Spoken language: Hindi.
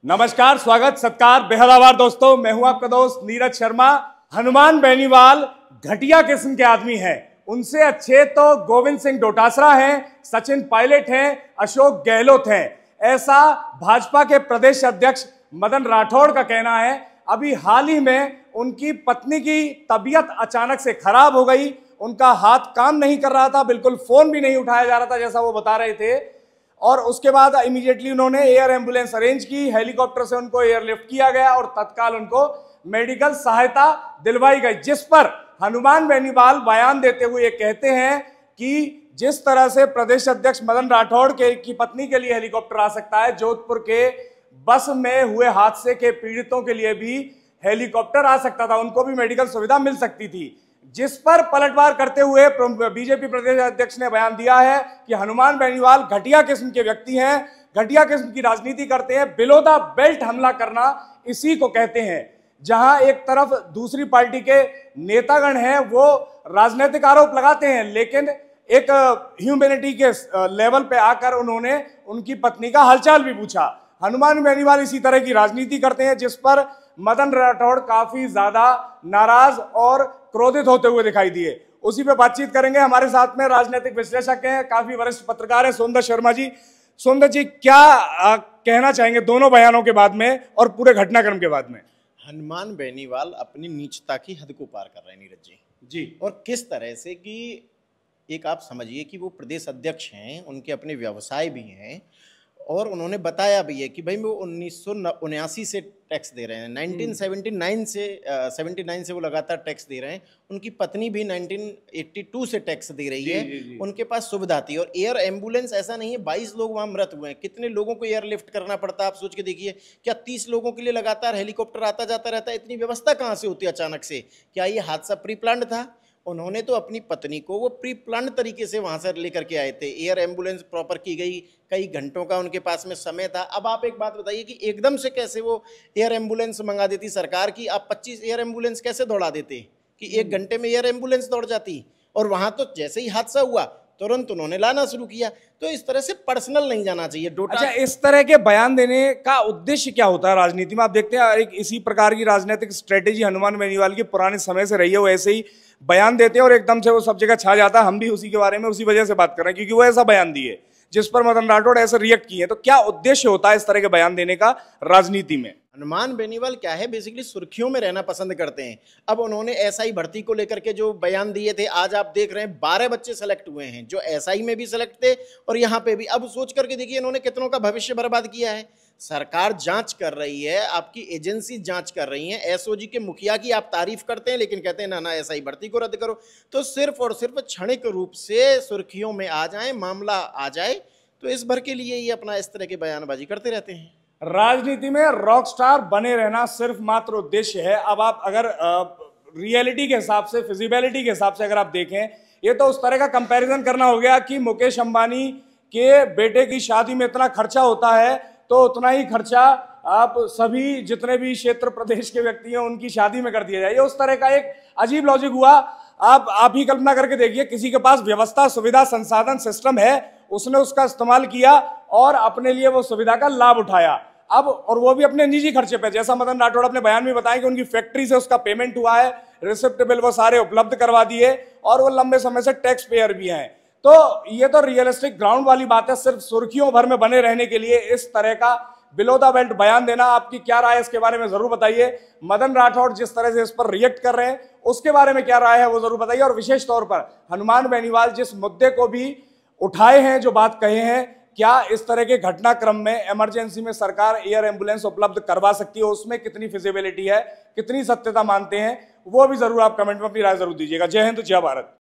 नमस्कार, स्वागत, सत्कार, बेहद आभार दोस्तों। मैं हूं आपका दोस्त नीरज शर्मा। हनुमान बेनीवाल घटिया किस्म के आदमी हैं। उनसे अच्छे तो गोविंद सिंह डोटासरा हैं, सचिन पायलट हैं, अशोक गहलोत हैं, ऐसा भाजपा के प्रदेश अध्यक्ष मदन राठौड़ का कहना है। अभी हाल ही में उनकी पत्नी की तबीयत अचानक से खराब हो गई। उनका हाथ काम नहीं कर रहा था, बिल्कुल फोन भी नहीं उठाया जा रहा था जैसा वो बता रहे थे। और उसके बाद इमीडिएटली उन्होंने एयर एम्बुलेंस अरेंज की, हेलीकॉप्टर से उनको एयरलिफ्ट किया गया और तत्काल उनको मेडिकल सहायता दिलवाई गई। जिस पर हनुमान बेनीवाल बयान देते हुए कहते हैं कि जिस तरह से प्रदेश अध्यक्ष मदन राठौड़ की पत्नी के लिए हेलीकॉप्टर आ सकता है, जोधपुर के बस में हुए हादसे के पीड़ितों के लिए भी हेलीकॉप्टर आ सकता था, उनको भी मेडिकल सुविधा मिल सकती थी। जिस पर पलटवार करते हुए बीजेपी प्रदेश अध्यक्ष ने बयान दिया है कि हनुमान बेनीवाल घटिया किस्म के व्यक्ति हैं, घटिया किस्म की राजनीति करते हैं। बिलो द बेल्ट हमला करना इसी को कहते हैं। जहां एक तरफ दूसरी पार्टी के नेतागण हैं, वो राजनीतिक आरोप लगाते हैं, लेकिन एक ह्यूमैनिटी के लेवल पे आकर उन्होंने उनकी पत्नी का हालचाल भी पूछा। हनुमान बेनीवाल इसी तरह की राजनीति करते हैं, जिस पर मदन राठौड़ काफी ज्यादा नाराज और क्रोधित होते हुए दिखाई दिए। उसी पे बातचीत करेंगे। हमारे साथ में राजनीतिक विश्लेषक हैं, काफी वरिष्ठ पत्रकार हैं, सुंदर शर्मा जी। सुंदर जी, क्या कहना चाहेंगे दोनों बयानों के बाद में और पूरे घटनाक्रम के बाद में? हनुमान बेनीवाल अपनी नीचता की हद को पार कर रहे हैं नीरज जी। और किस तरह से कि एक आप समझिए कि वो प्रदेश अध्यक्ष हैं, उनके अपने व्यवसाय भी हैं और उन्होंने बताया भी है कि भाई वो 1979 से टैक्स दे रहे हैं, 1979 से वो लगातार टैक्स दे रहे हैं। उनकी पत्नी भी 1982 से टैक्स दे रही है। उनके पास सुविधा थी और एयर एम्बुलेंस ऐसा नहीं है 22 लोग वहाँ मृत हुए हैं, कितने लोगों को एयर लिफ्ट करना पड़ता है आप सोच के देखिए। क्या 30 लोगों के लिए लगातार हेलीकॉप्टर आता जाता रहता है? इतनी व्यवस्था कहाँ से होती है अचानक से? क्या ये हादसा प्री प्लान्ड था? उन्होंने तो अपनी पत्नी को वो प्री प्लान तरीके से वहां से लेकर के आए थे। एयर एम्बुलेंस प्रॉपर की गई, कई घंटों का उनके पास में समय था। अब आप एक बात बताइए कि एकदम से कैसे वो एयर एम्बुलेंस मंगा देती सरकार की? आप 25 एयर एम्बुलेंस कैसे दौड़ा देते कि 1 घंटे में एयर एम्बुलेंस दौड़ जाती? और वहां तो जैसे ही हादसा हुआ तुरंत उन्होंने लाना शुरू किया। तो इस तरह से पर्सनल नहीं जाना चाहिए। अच्छा, इस तरह के बयान देने का उद्देश्य क्या होता है राजनीति में? आप देखते हैं एक इसी प्रकार की राजनीतिक स्ट्रेटेजी हनुमान बेनीवाल की पुराने समय से रही है। वो ऐसे ही बयान देते हैं और एकदम से वो सब जगह छा जाता है। हम भी उसी के बारे में उसी वजह से बात कर रहे हैं, क्योंकि वो ऐसा बयान दिए जिस पर मदन राठौड़ ऐसे रिएक्ट किए। तो क्या उद्देश्य होता है इस तरह के बयान देने का राजनीति में? हनुमान बेनीवाल क्या है, बेसिकली सुर्खियों में रहना पसंद करते हैं। अब उन्होंने एसआई भर्ती को लेकर के जो बयान दिए थे, आज आप देख रहे हैं 12 बच्चे सेलेक्ट हुए हैं जो एसआई में भी सेलेक्ट थे और यहाँ पे भी। अब सोच करके देखिए इन्होंने कितनों का भविष्य बर्बाद किया है। सरकार जांच कर रही है, आपकी एजेंसी जांच कर रही है। एसओजी के मुखिया की आप तारीफ करते हैं लेकिन कहते हैं ना एसआई भर्ती को रद्द करो। तो सिर्फ और सिर्फ क्षणिक रूप से सुर्खियों में आ जाए, मामला आ जाए, तो इस भर के लिए ये अपना इस तरह की बयानबाजी करते रहते हैं। राजनीति में रॉक स्टार बने रहना सिर्फ मात्र उद्देश्य है। अब आप अगर रियलिटी के हिसाब से, फिजिबिलिटी के हिसाब से अगर आप देखें, ये तो उस तरह का कंपैरिजन करना हो गया कि मुकेश अंबानी के बेटे की शादी में इतना खर्चा होता है तो उतना ही खर्चा आप सभी जितने भी क्षेत्र प्रदेश के व्यक्ति हैं उनकी शादी में कर दिया जाए। उस तरह का एक अजीब लॉजिक हुआ। आप ही कल्पना करके देखिए, किसी के पास व्यवस्था, सुविधा, संसाधन, सिस्टम है, उसने उसका इस्तेमाल किया और अपने लिए वो सुविधा का लाभ उठाया। अब और वो भी अपने निजी खर्चे पे, जैसा मदन राठौड़ अपने बयान में बताया कि उनकी फैक्ट्री से उसका पेमेंट हुआ है, रिसिप्ट बिल वो सारे उपलब्ध करवा दिए और वो लंबे समय से टैक्स पेयर भी हैं। तो ये तो रियलिस्टिक ग्राउंड वाली बात है। सिर्फ सुर्खियों भर में बने रहने के लिए इस तरह का बिलो द बेल्ट बयान देना, आपकी क्या राय है इसके बारे में जरूर बताइए। मदन राठौड़ जिस तरह से इस पर रिएक्ट कर रहे हैं उसके बारे में क्या राय है वो जरूर बताइए। और विशेष तौर पर हनुमान बेनीवाल जिस मुद्दे को भी उठाए हैं, जो बात कहे हैं, क्या इस तरह के घटनाक्रम में इमरजेंसी में सरकार एयर एम्बुलेंस उपलब्ध करवा सकती है? उसमें कितनी फिजिबिलिटी है, कितनी सत्यता मानते हैं, वो भी जरूर आप कमेंट में अपनी राय जरूर दीजिएगा। जय हिंद, जय भारत।